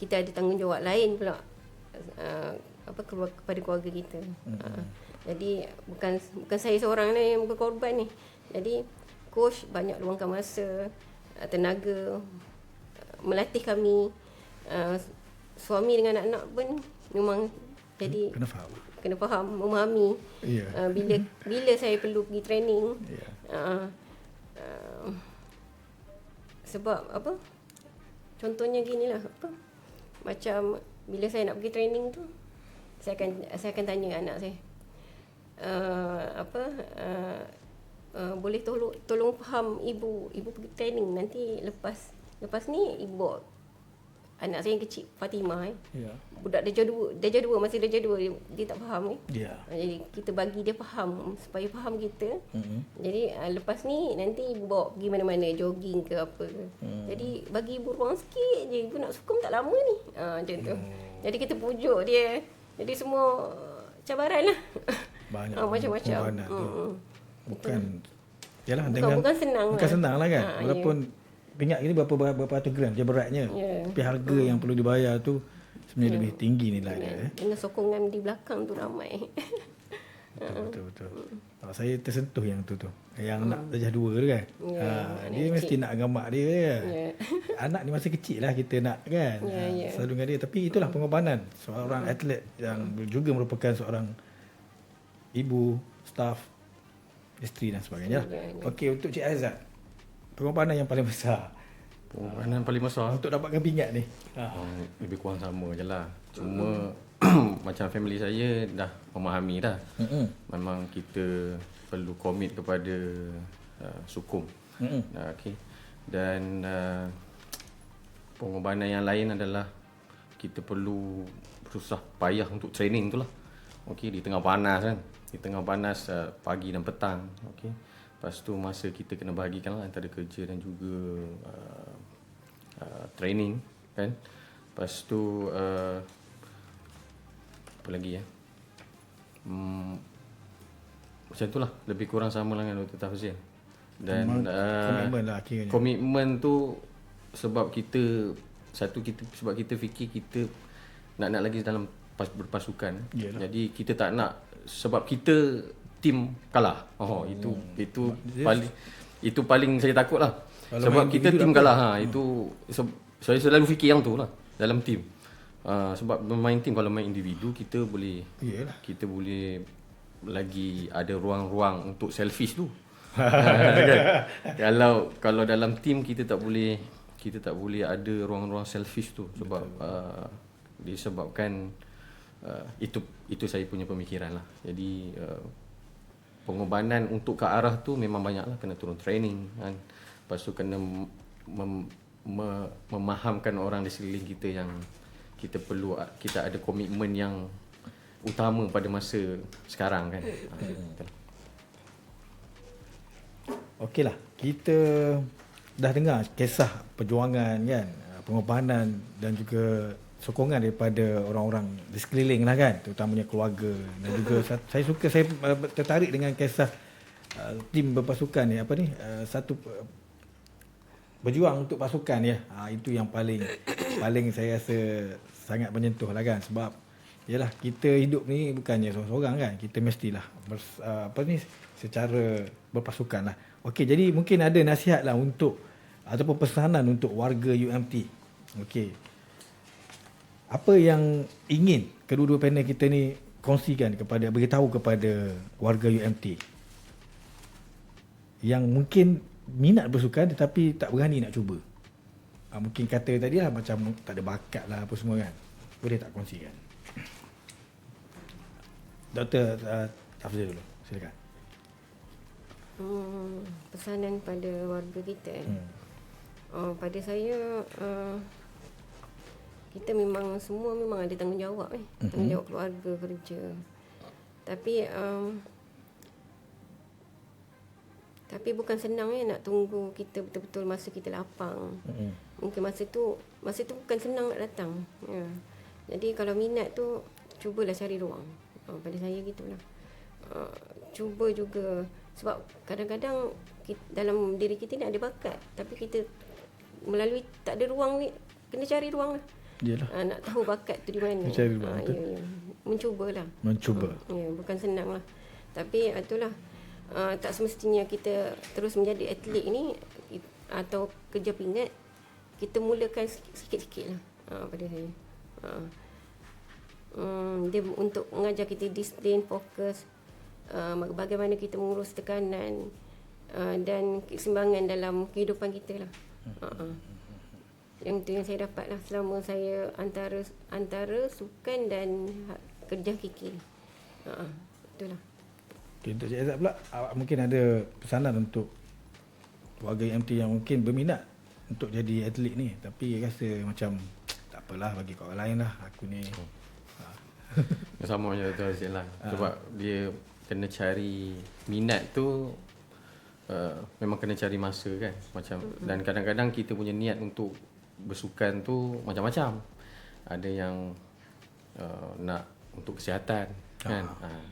kita ada tanggungjawab lain pula kepada keluarga kita. Jadi bukan saya seorang ni yang berkorban ni. Jadi coach banyak luangkan masa, tenaga melatih kami. Suami dengan anak-anak pun memang jadi kena faham, memahami. Bila saya perlu pergi training. Sebab contohnya ginilah macam bila saya nak pergi training tu, saya akan tanya anak saya, boleh tolong faham ibu pergi training nanti lepas ni ibu bawa anak saya yang kecil Fatimah budak darjah 2 masih darjah 2 dia tak faham jadi kita bagi dia faham supaya faham kita. Jadi lepas ni nanti ibu bawa pergi mana-mana jogging ke apa ke. Jadi bagi ibu ruang sikit je, ibu nak Sukum tak lama ni macam tu. Jadi kita pujuk dia. Jadi semua cabaran lah. Banyak macam-macam. Bukan senang lah kan. Walaupun pingat ini berapa ratus gram je beratnya. Tapi harga yang perlu dibayar tu sebenarnya lebih tinggi nilai dia. Dengan sokongan di belakang tu ramai. Betul. Saya tersentuh yang tu. Yang anak darjah 2 tu kan. Dia mesti nak dengan mak dia. Anak ni masih kecil lah kita nak kan. Selalu dengan dia. Tapi itulah pengorbanan seorang atlet yang juga merupakan seorang ibu, staf, isteri dan sebagainya. Okey, untuk Cik Azad, pengorbanan yang paling besar. Pengorbanan paling besar untuk dapatkan pingat ni. Lebih kurang sama je lah. Cuma macam family saya dah memahami dah. Memang kita perlu komit kepada Sukum. Okay. Dan pengorbanan yang lain adalah kita perlu susah payah untuk training tu lah. Okay, di tengah panas kan. Di tengah panas pagi dan petang. Okay. Lepas tu masa kita kena bahagikan lah antara kerja dan juga training kan. Lepas tu apa lagi macam tu lah. Lebih kurang sama lah dengan Dr. Tafzil. Dan komitmen lah akhirnya. komitmen tu sebab kita sebab kita fikir kita nak lagi dalam berpasukan. Yalah. Jadi kita tak nak sebab kita tim kalah. Itu paling saya takut lah. Kalau Sebab main kita individu tim dapat. kalah. Saya selalu fikir yang tu lah dalam tim. Sebab bermain tim, kalau main individu kita boleh Yalah. kita boleh lagi ada ruang-ruang untuk selfish tu. Kan? Kalau dalam tim kita tak boleh ada ruang-ruang selfish tu sebab disebabkan itu saya punya pemikiran lah. Jadi pengorbanan untuk ke arah tu memang banyak lah, kena turun training kan. Lepas tu kena memahamkan orang di sekeliling kita yang kita ada komitmen yang utama pada masa sekarang kan. Okeylah, kita dah dengar kisah perjuangan kan, pengorbanan dan juga sokongan daripada orang-orang di sekeliling lah kan, terutamanya keluarga. Dan juga saya tertarik dengan kisah tim berpasukan ni, satu berjuang untuk pasukan ya. Itu yang paling saya rasa sangat menyentuh lah kan, sebab yalah, kita hidup ni bukannya seorang-seorang kan, kita mestilah secara berpasukan lah. Okey, jadi mungkin ada nasihat lah untuk ataupun pesanan untuk warga UMT. Okey, apa yang ingin kedua-dua panel kita ni kongsikan beritahu kepada warga UMT yang mungkin minat bersukan tetapi tak berani nak cuba? Mungkin kata tadi lah macam tak ada bakat lah apa semua kan. Boleh tak kongsikan? Dr. Tafzil dulu, silakan. Pesanan pada warga kita. Pada saya, kita semua memang ada tanggungjawab tanggungjawab keluarga, kerja. Tapi bukan senang nak tunggu kita betul-betul masa kita lapang. Mungkin masa tu bukan senang nak datang. Ya. Jadi kalau minat tu, cubalah cari ruang. Pada saya gitulah. Cuba juga, sebab kadang-kadang dalam diri kita ni ada bakat, tapi kita melalui tak ada ruang ni, kena cari ruang lah. Yalah. Nak tahu bakat tu di mana. Cari ruang tu. Ya. Mencubalah. Mencuba. Ya, bukan senang lah. Tapi itulah, tak semestinya kita terus menjadi atlet ni atau kerja pingat. Kita mulakan sikit-sikit lah pada saya. Dia untuk mengajar kita disiplin, fokus, bagaimana kita mengurus tekanan dan keseimbangan dalam kehidupan kita lah. Yang itu yang saya dapat lah selama saya antara sukan dan kerja fikir. Itulah. Okay, untuk Cik Aizat pula, mungkin ada pesanan untuk warga UMT yang mungkin berminat untuk jadi atlet ni, tapi rasa macam tak apalah, bagi kat orang lain lah, aku ni. Sama macam tu Azil lah. Sebab dia kena cari minat tu, memang kena cari masa kan. Dan kadang-kadang kita punya niat untuk bersukan tu macam-macam. Ada yang nak untuk kesihatan kan.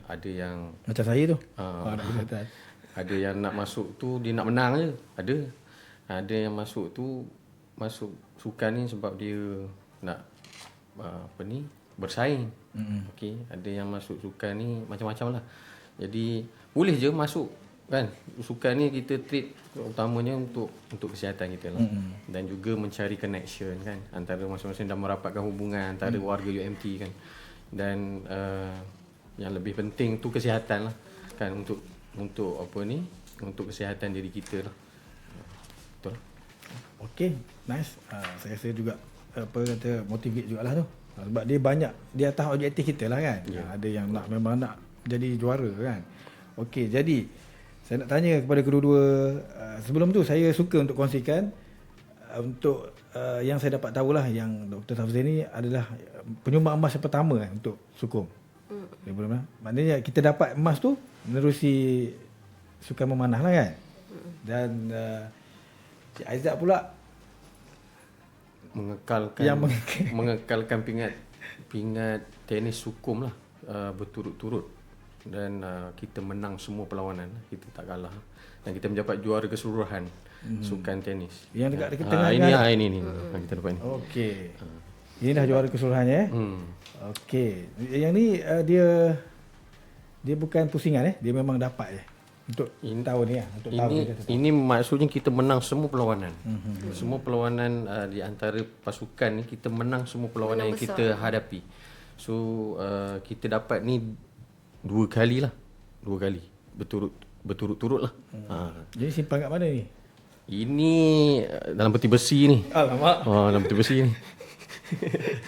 Ada yang Macam saya tu. Nak kesihatan. Ada yang nak masuk tu dia nak menang je. Ada yang masuk sukan ni sebab dia nak bersaing. Okey, ada yang masuk sukan ni macam-macam lah. Jadi boleh je masuk kan. Sukan ni kita treat utamanya untuk kesihatan kita lah. Dan juga mencari connection kan antara masing-masing dan merapatkan hubungan antara warga UMT kan. Dan yang lebih penting tu kesihatan lah kan, untuk untuk kesihatan diri kita lah. Betul. Okey, nice. Saya rasa juga motivate jugalah tu. Sebab dia banyak di atas objektif kita lah kan. Ada yang memang nak jadi juara kan. Okey, jadi saya nak tanya kepada kedua-dua, sebelum tu saya suka untuk kongsikan untuk yang saya dapat tahulah yang Dr. Tafzil ni adalah penyumbang emas yang pertama untuk sukum. Maknanya kita dapat emas tu menerusi sukan memanah lah kan. Dan Cik Aizat pula mengekalkan pingat tenis sukum lah berturut-turut. Dan kita menang semua perlawanan, kita tak kalah. dan kita mendapat juara keseluruhan sukan tenis. Yang dekat tengah ini kita dapat ni. Okey. Ini dah juara keseluruhannya Okey. Yang ni dia bukan pusingan dia memang dapat je. Untuk tahun ni untuk tahun ini maksudnya kita menang semua perlawanan. Semua perlawanan di antara pasukan ni kita menang semua perlawanan yang kita hadapi. So kita dapat ni 2 kali berturut-turut lah. Jadi simpan kat mana ni? Ini dalam peti besi ni. Alamak. Dalam peti besi ni.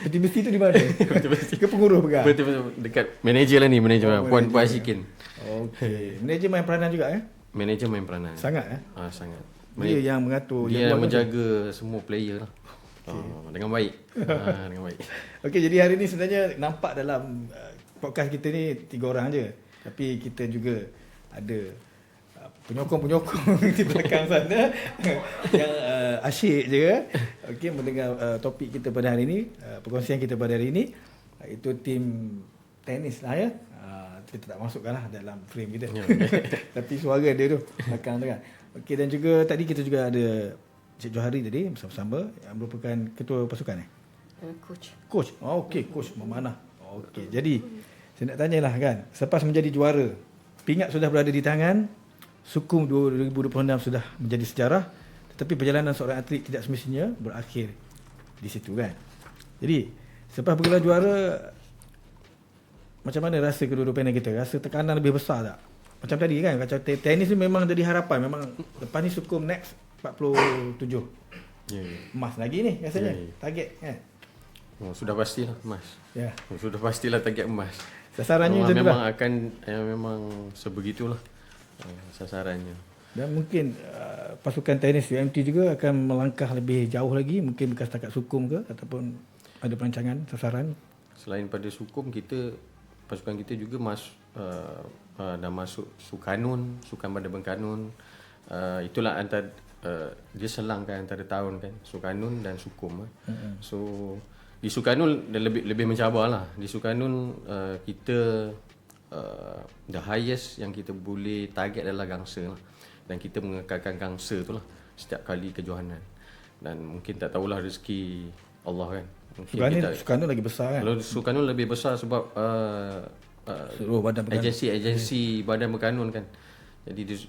Peti besi tu di mana? Peti besi ke penguruh pegang? Dekat manager lah ni, manager Puan Asikin. Okey. Manager main peranan juga Manager main peranan. Sangat sangat. Dia yang mengatur, dia yang menjaga semua player lah. Dengan baik. Dengan baik. Okey, jadi hari ni sebenarnya nampak dalam podcast kita ni 3 orang je. Tapi kita juga ada penyokong-penyokong di belakang sana yang asyik je okey mendengar topik kita pada hari ini, perkongsian kita pada hari ini, itu tim tenis lah kita tak masukkanlah dalam frame kita. Tapi suara dia tu belakang tu kan. Okey, dan juga tadi kita juga ada Cik Johari tadi bersama-sama yang merupakan ketua pasukan coach. Okey, coach memanah. Okey, jadi saya nak tanyalah kan, selepas menjadi juara, pingat sudah berada di tangan, Sukum 2026 sudah menjadi sejarah, tetapi perjalanan seorang atlet tidak semestinya berakhir di situ kan. Jadi selepas bergelar juara, macam mana rasa kedua-dua panel kita? Rasa tekanan lebih besar tak? Macam tadi kan, macam tenis ni memang jadi harapan, memang lepas ni Sukum next 47 emas lagi ni rasanya. Target kan. Sudah pastilah emas. Sudah pastilah target emas. Sasarannya memang akan memang sebegitulah sasarannya. Dan mungkin pasukan tenis UMT juga akan melangkah lebih jauh lagi, mungkin bukan setakat Sukum ke, ataupun ada perancangan sasaran. Selain pada Sukum, pasukan kita juga dah masuk Sukanun, Sukan Badan Berkanun. Itulah antara dia selang kan antara tahun kan, Sukanun dan Sukum. So di Sukanun lebih mencabar lah. Di Sukanun kita the highest yang kita boleh target adalah gangsa lah. Dan kita mengekalkan gangsa tu lah setiap kali kejohanan. Dan mungkin tak tahulah rezeki Allah kan. Sukanun lagi besar kan. Kalau Sukanun lebih besar sebab seluruh badan berkanun, agensi badan berkanun kan. Jadi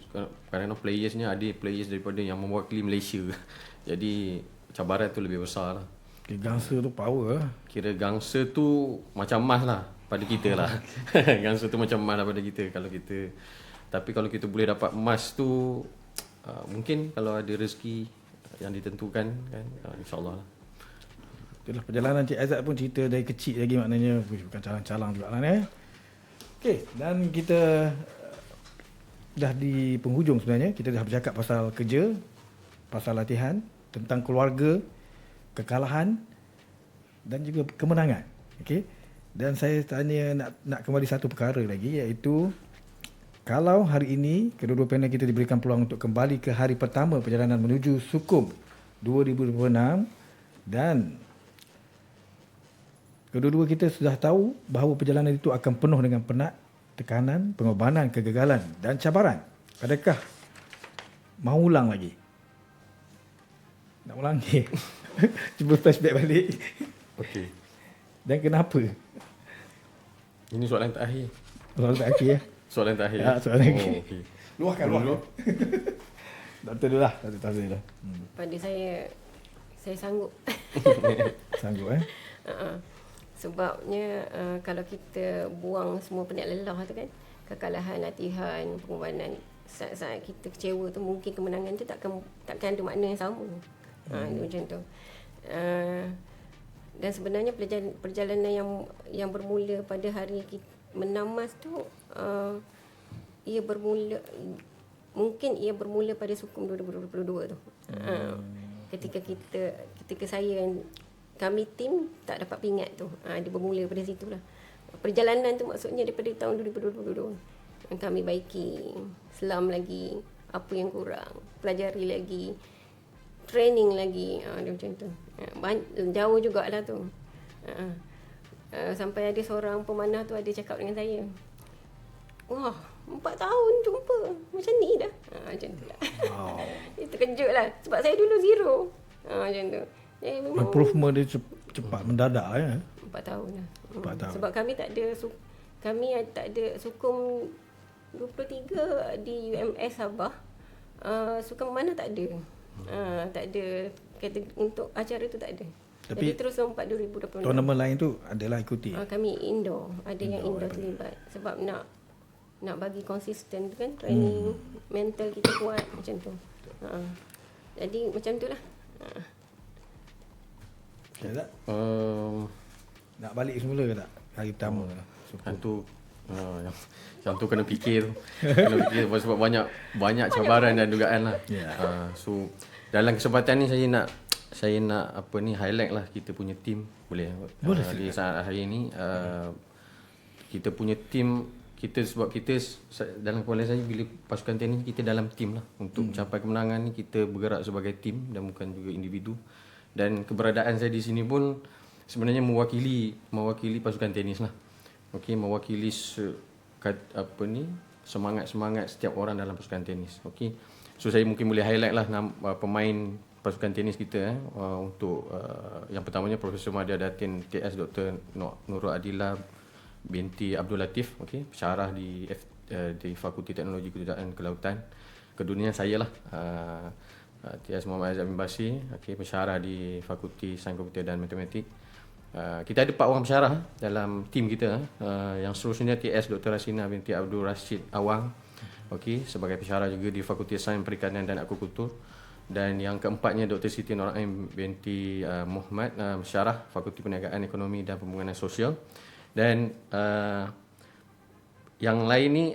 kadang-kadang playersnya ada players daripada yang mewakili Malaysia. Jadi cabaran tu lebih besar lah. Gangsa tu power lah. Kira gangsa tu macam emas lah pada kita lah. Gangsa tu macam emas lah pada kita. Tapi kalau kita boleh dapat emas tu, mungkin kalau ada rezeki yang ditentukan kan, insyaAllah lah. Itulah perjalanan Cik Aizat pun cerita dari kecil lagi, maknanya bukan calang-calang juga lah Okey, dan kita dah di penghujung sebenarnya. Kita dah bercakap pasal kerja, pasal latihan, tentang keluarga, kekalahan dan juga kemenangan. Okey. Dan saya tanya nak kembali satu perkara lagi, iaitu kalau hari ini kedua-dua panel kita diberikan peluang untuk kembali ke hari pertama perjalanan menuju Sukum 2026, dan kedua-dua kita sudah tahu bahawa perjalanan itu akan penuh dengan penat, tekanan, pengorbanan, kegagalan dan cabaran. Adakah mahu ulang lagi? Nak ulang lagi? Cuba flashback balik. Okey. Dan kenapa? Ini soalan terakhir. Soalan terakhir ya? Soalan terakhir. Soalan terakhir. Okay. Luahkan. Doktor dulu lah. Pada saya sanggup. Sanggup Sebabnya kalau kita buang semua penat lelah tu kan, kekalahan latihan, pengorbanan, saat-saat kita kecewa tu, mungkin kemenangan tu takkan ada makna yang sama. Macam tu. Dan sebenarnya perjalanan yang bermula pada hari kita menang emas tu, ia bermula pada Sukum 2022 tu. Ketika kami tim tak dapat pingat tu. Dia bermula pada situ lah. Perjalanan tu maksudnya daripada tahun 2022. Kami baiki, selam lagi, apa yang kurang, pelajari lagi, training lagi. Dia macam tu. Jauh jugalah tu. Sampai ada seorang pemanah tu ada cakap dengan saya, wah, 4 tahun jumpa. Macam ni dah. Macam tu lah. Wow. Itu kejut lah. Sebab saya dulu zero. Macam tu. Memang Improvement dia cepat mendadak ya. 4 tahun lah. 4 tahun. Sebab kami tak ada sukung 23 di UMS Sabah. Sukung mana tak ada. Tak ada untuk acara tu tak ada. Tapi jadi terus lompat 2026. Tournament lain tu adalah ikuti. Kami indoor, ada yang indoor terlibat sebab nak bagi konsisten tu kan, training mental kita kuat macam tu. Jadi macam tu lah. Ya tak? Nak balik semula ke tak? Hari pertama lah. Yang tu yang tu kena fikir. Kena fikir sebab banyak cabaran dan dugaan lah. So dalam kesempatan ni saya nak highlight lah kita punya team boleh di saat hari ni kita punya team sebab kita dalam kepala saya bila pasukan tenis kita dalam team lah untuk mencapai kemenangan ni kita bergerak sebagai team dan bukan juga individu dan keberadaan saya di sini pun sebenarnya mewakili pasukan tenis lah. Okey, mewakili semangat setiap orang dalam pasukan tenis. Okey. So saya mungkin boleh highlight lah pemain pasukan tenis kita untuk yang pertamanya Profesor Madya Datin TS Dr. Nurul Adila binti Abdul Latif, okey, pensyarah di Fakulti Teknologi Kejuruteraan Kelautan. Keduanya saya lah TS Muhammad Azad bin Basir, okey, pensyarah di Fakulti Sains Komputer dan Matematik. Kita ada 4 orang pensyarah dalam tim kita. Yang seterusnya TS Dr. Rasina binti Abdul Rashid Awang, okey, sebagai pensyarah juga di Fakulti Sains Perikanan dan Akukultur. Dan yang keempatnya Dr. Siti Nur Ain binti Muhammad, pensyarah Fakulti Perniagaan Ekonomi dan Pembangunan Sosial. Dan yang lain ni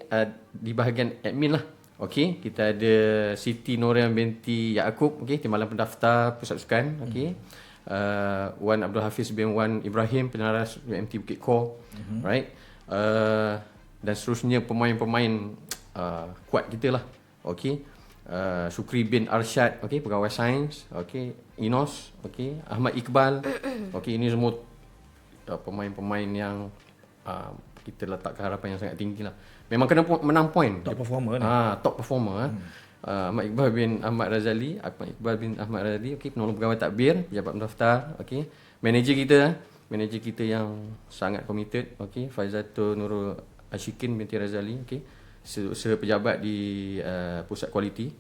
di bahagian admin lah. Okey, kita ada Siti Norian binti Yaakub, okey, timbalan pendaftar pusat sukan, okey. Wan Abdul Hafiz bin Wan Ibrahim, penaras UMT Bukit Kor, right. Dan seterusnya pemain-pemain kuat kita lah. Okey. Syukri bin Arsyad, okey, pegawai sains, okey, Inos, okey, Ahmad Iqbal, okey, ini semua pemain-pemain yang kita letakkan harapan yang sangat tinggi lah. Memang kena menang point. Top performer ni. Top performer. Ahmad Iqbal bin Ahmad Razali, okey, penolong pegawai tadbir, pejabat pendaftar, okey. Manager kita yang sangat committed, okey, Faizatul Nurul Ashikin binti Razali, okey, pejabat di pusat kualiti,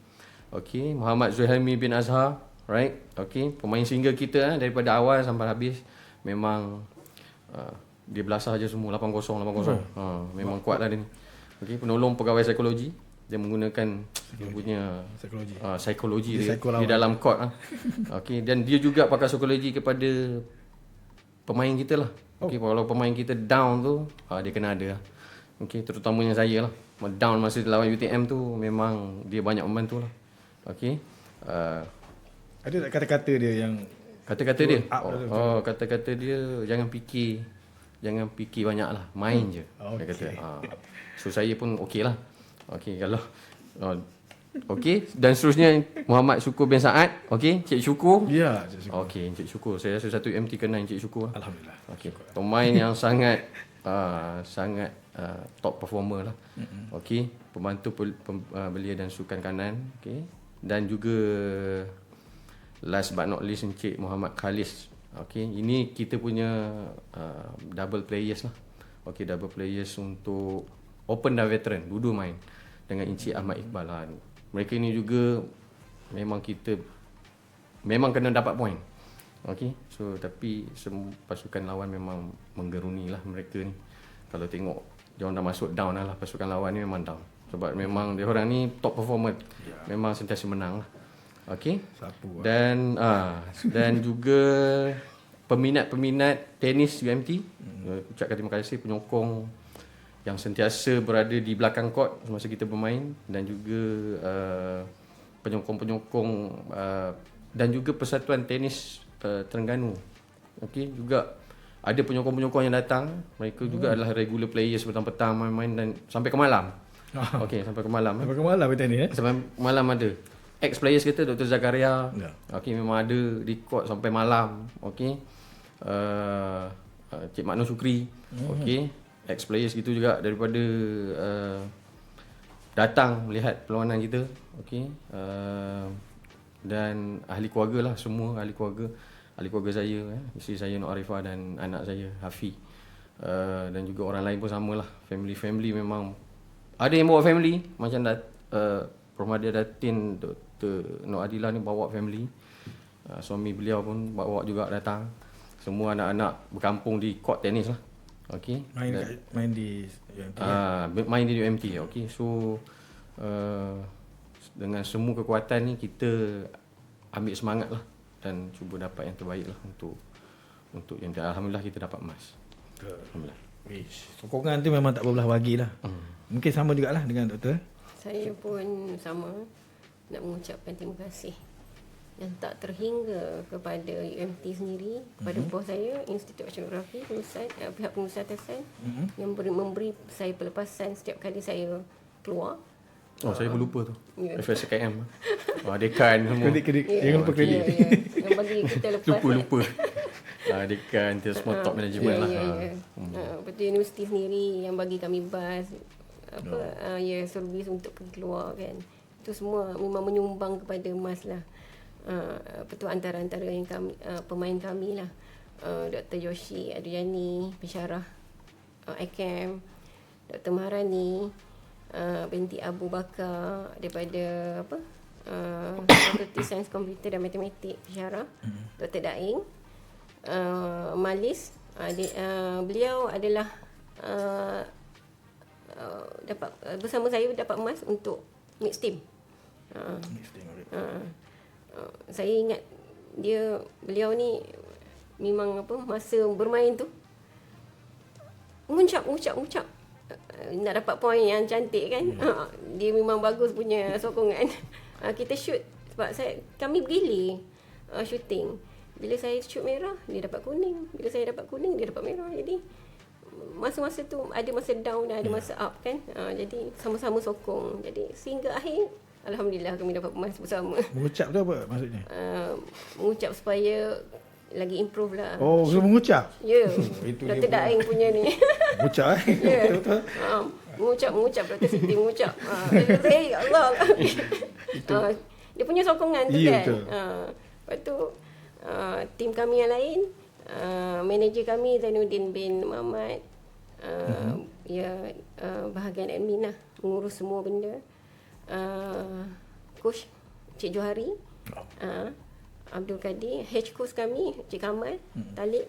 okey. Muhammad Zuhaimi bin Azhar, right, okey, pemain single kita daripada awal sampai habis memang dia belasah je semua 8-0. Memang kuat lah dia ni. Okey, penolong pegawai psikologi, dia menggunakan dia punya psikologi dia di dalam court lah. Okey, dan dia juga pakai psikologi kepada pemain kita lah. Okey, kalau pemain kita down tu dia kena ada lah. Okey, terutamanya saya lah. Down masa lawan UTM tu memang dia banyak membantu lah. Okey. Ada tak kata-kata dia yang kata-kata dia? Kata-kata dia jangan fikir banyak lah, main je. Dia kata. So saya pun okey lah. Okey, kalau okey, dan seterusnya Muhammad Syukur bin Saad, okey, Cik Syukur. Ya, Cik Syukur. Okey, Cik Syukur. Saya rasa satu MT kenal Cik Syukur. Alhamdulillah. Okey, pemain yang sangat top performer lah. Okey, pembantu belia dan sukan kanan, okey. Dan juga last but not least Encik Muhammad Khalis. Okey, ini kita punya double players lah. Okey, double players untuk open dan veteran, dua-dua main dengan Encik Ahmad Iqbal lah. Mereka ni juga memang kena dapat point. Okey, so tapi pasukan lawan memang menggeruni lah mereka ni. Kalau tengok dia orang dah masuk down lah, pasukan lawan ni memang down. Sebab memang dia orang ni top performer. Memang sentiasa menang lah. Okey. Dan juga peminat tenis UMT, ucapkan terima kasih penyokong yang sentiasa berada di belakang court semasa kita bermain, dan juga penyokong-penyokong dan juga Persatuan Tenis Terengganu. Okey, juga ada penyokong-penyokong yang datang. Mereka juga adalah regular players, petang-petang main-main dan sampai ke malam. Okey, sampai ke malam. Sampai ke malam tenis Sampai malam ada. Ex-players kita Dr. Zakaria. Okey, memang ada di court sampai malam. Okey. Cik Makno Syukri. Okey. Ex-players gitu juga daripada datang melihat perlawanan kita. Okey. Dan ahli keluarga lah, semua ahli keluarga saya, isteri saya Nur Arifah dan anak saya Hafi. Dan juga orang lain pun samalah. Family memang ada yang bawa family macam Prof. Datin Dr. Nur Adilah ni bawa family. Suami beliau pun bawa juga datang. Semua anak-anak berkampung di court tenis lah. Okey. Main di UMT. Main di UMT. Okey. So dengan semua kekuatan ni kita ambil semangat lah dan cuba dapat yang terbaik lah untuk yang alhamdulillah kita dapat emas. Alhamdulillah. Sokongan tu memang tak berbelah bagi lah. Mungkin sama jugalah dengan doktor. Saya pun sama nak mengucapkan terima kasih yang tak terhingga kepada UMT sendiri, kepada bos saya, Institut Oceanografi, pihak pengurusan atasan yang memberi saya pelepasan setiap kali saya keluar. Saya pun lupa tu. FSKM. Dekan semua. Kredit. Jangan lupa kredit. Yang bagi kita lepas. Lupa. Dekan, semua top management lah. Lepas tu universiti sendiri yang bagi kami bas, servis untuk keluar kan. Itu semua memang menyumbang kepada emas lah. Betul antara yang kami, pemain kami lah. Dr. Yoshi Adriani, pensyarah ICAM, Dr. Maharani, binti Abu Bakar daripada Fakulti Sains Komputer dan Matematik pensyarah, Dr. Daing, Malis, beliau adalah dapat bersama saya dapat emas untuk mixed team. Saya ingat beliau ni memang masa bermain tu mengucap nak dapat poin yang cantik kan. Dia memang bagus punya sokongan. Kita shoot sebab kami bergilir shooting. Bila saya shoot merah, dia dapat kuning. Bila saya dapat kuning, dia dapat merah. Jadi masa-masa tu ada masa down dan ada masa up kan. Jadi sama-sama sokong. Jadi sehingga akhir alhamdulillah kami dapat emas bersama. Mengucap tu apa maksudnya? Mengucap supaya lagi improve lah. Oh, kena mengucap? Ya. Dr. Daing punya ni. Mengucap Betul-betul. Mengucap Dr. Siti mengucap. Ya Allah. Dia punya sokongan tu kan. Lepas tu tim kami yang lain, manager kami Zainuddin bin Muhammad, bahagian admin lah, mengurus semua benda. Coach Cik Johari, Abdul Kadir, head coach kami Cik Kamal Talib,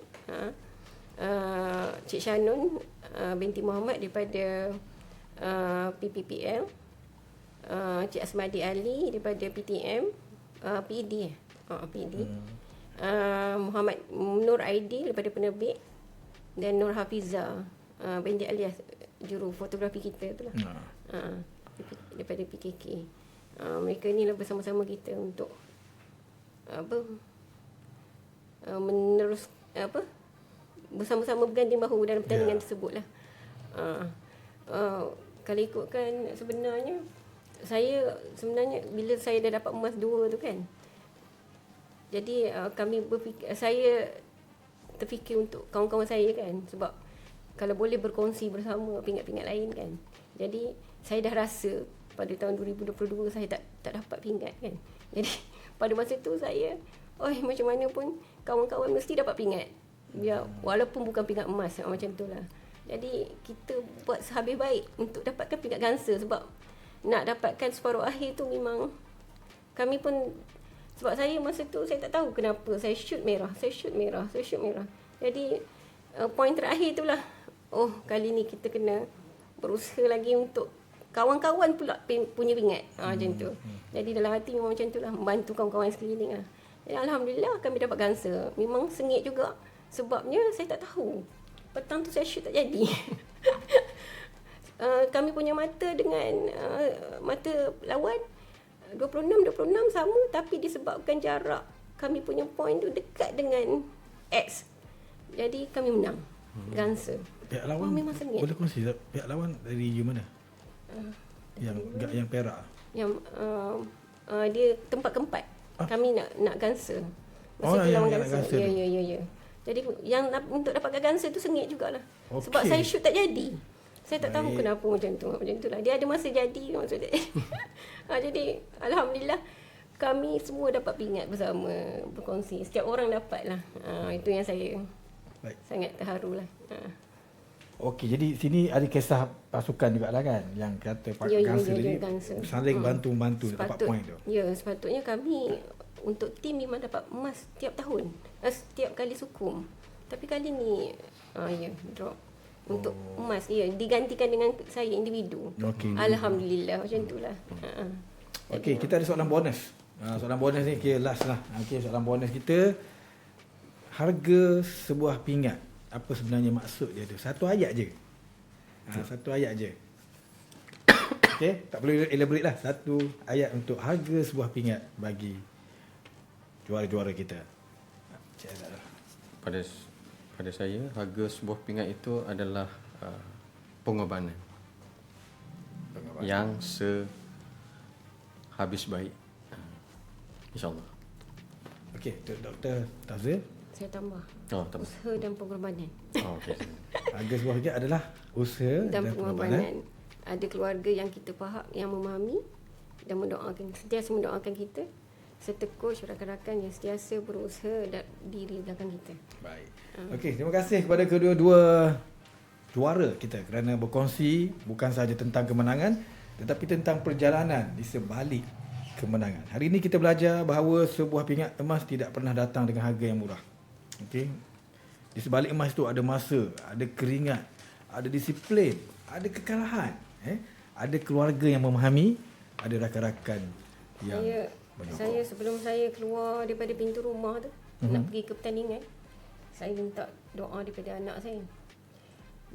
Cik Shanun binti Muhammad daripada PPPL, Cik Asmadi Ali daripada PTM, PD, Muhammad Nur Aidi daripada penerbit, dan Nur Hafiza binti Alias juru fotografi kita tu lah, daripada PKK. Mereka ni lah bersama-sama kita untuk menerus bersama-sama berganding bahu dalam pertandingan tersebut lah. Kalau ikutkan sebenarnya bila saya dah dapat emas 2 tu kan, jadi saya terfikir untuk kawan-kawan saya kan, sebab kalau boleh berkongsi bersama pingat-pingat lain kan. Jadi saya dah rasa pada tahun 2022 saya tak dapat pingat kan. Jadi pada masa tu saya macam mana pun kawan-kawan mesti dapat pingat. Ya, walaupun bukan pingat emas macam tu lah. Jadi kita buat sehabis baik untuk dapatkan pingat gangsa, sebab nak dapatkan separuh akhir tu memang kami pun, sebab saya masa tu saya tak tahu kenapa saya shoot merah. Jadi poin terakhir tu lah, kali ni kita kena berusaha lagi untuk kawan-kawan pula punya pingat. Macam tu. Jadi dalam hati memang macam tu lah, membantu kawan-kawan sekeliling lah. Jadi alhamdulillah kami dapat gangsa. Memang sengit juga, sebabnya saya tak tahu petang tu saya shoot tak jadi. Kami punya mata dengan mata lawan 26 sama, tapi disebabkan jarak kami punya point tu dekat dengan X, jadi kami menang gangsa. Pihak lawan memang sengit. Boleh kongsi pihak lawan dari you mana? Yang Perak. Yang dia tempat keempat. Kami nak gangsa. Masa tu lawan gangsa. Ya. Jadi yang untuk dapatkan gangsa tu sengit jugalah. Sebab saya shoot tak jadi. Saya tak tahu kenapa macam tu lah. Dia ada masa jadi maksudnya. Jadi alhamdulillah kami semua dapat pingat bersama, berkongsi. Setiap orang dapat lah. Itu yang saya sangat terharu lah. Okey, jadi sini ada kisah pasukan jugalah kan yang kata Pak Gangsa tadi saling bantu-bantu dapat point tu. Ya, sepatutnya kami untuk tim memang dapat emas setiap tahun. Setiap kali sukum. Tapi kali ni drop. Untuk emas digantikan dengan saya individu. Okey. Alhamdulillah macam itulah. Okey, kita ada soalan bonus. Soalan bonus ni last lah. Okey, soalan bonus kita, harga sebuah pingat. Apa sebenarnya maksud dia tu? Satu ayat je. Satu ayat je. Okey, tak perlu elaborate lah. Satu ayat untuk harga sebuah pingat bagi juara-juara kita. Pada saya, harga sebuah pingat itu adalah pengorbanan yang sehabis baik. InsyaAllah. Okey, Dr. Tafzil. Saya tambah. Tak Usaha dan pengorbanan. okey. Harga sebuah pingat adalah usaha Dan dan pengorbanan. Ada keluarga yang kita faham, yang memahami dan sentiasa mendoakan kita, serta coach, rakan-rakan yang sentiasa berusaha dan diri belakang kita. Baik. Okey, terima kasih kepada kedua-dua juara kita kerana berkongsi bukan sahaja tentang kemenangan tetapi tentang perjalanan di sebalik kemenangan. Hari ini kita belajar bahawa sebuah pingat emas tidak pernah datang dengan harga yang murah. Okey. Di sebalik emas itu ada masa, ada keringat, ada disiplin, ada kekalahan, ada keluarga yang memahami, ada rakan-rakan yang saya sebelum saya keluar daripada pintu rumah tu, nak pergi ke pertandingan, saya minta doa daripada anak saya.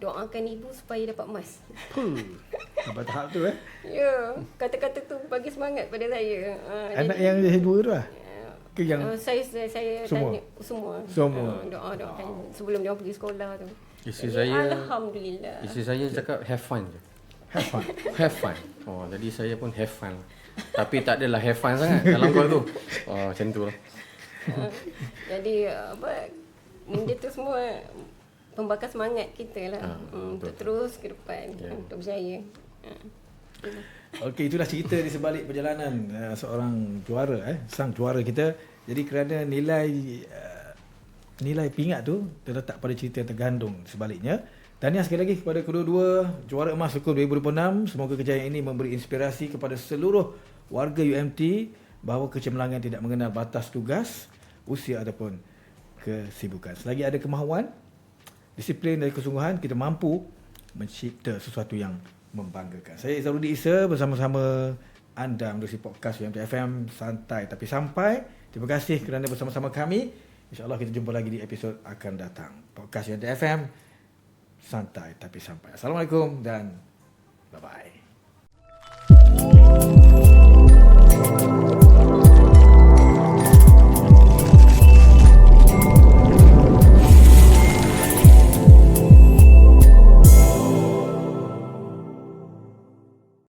Doakan ibu supaya dapat emas. Sampai tahap tu Ya, kata-kata tu bagi semangat pada saya. Anak yang dua tu lah. Ke yang saya semua? Tanya semua. Doakan sebelum dia pergi sekolah tu. Alhamdulillah. Isteri saya cakap have fun je. Have fun. Jadi saya pun have fun. Tapi tak adalah have fun sangat dalam call tu. Macam tu lah. Jadi benda tu semua membakar semangat kita lah untuk terus ke depan, untuk berjaya. Okey, itulah cerita di sebalik perjalanan seorang juara, sang juara kita. Jadi kerana nilai pingat tu terletak pada cerita yang tergandung sebaliknya. Tahniah sekali lagi kepada kedua-dua juara emas Sukum 2026. Semoga kejayaan ini memberi inspirasi kepada seluruh warga UMT bahawa kecemerlangan tidak mengenal batas tugas, usia ataupun kesibukan. Selagi ada kemahuan, disiplin dan kesungguhan, kita mampu mencipta sesuatu yang membanggakan. Saya Izzaruddin Isa bersama-sama anda menerusi podcast UMT FM Santai Tapi Sampai. Terima kasih kerana bersama-sama kami. InsyaAllah kita jumpa lagi di episod akan datang. Podcast UMT FM Santai Tapi Sampai. Assalamualaikum dan bye-bye.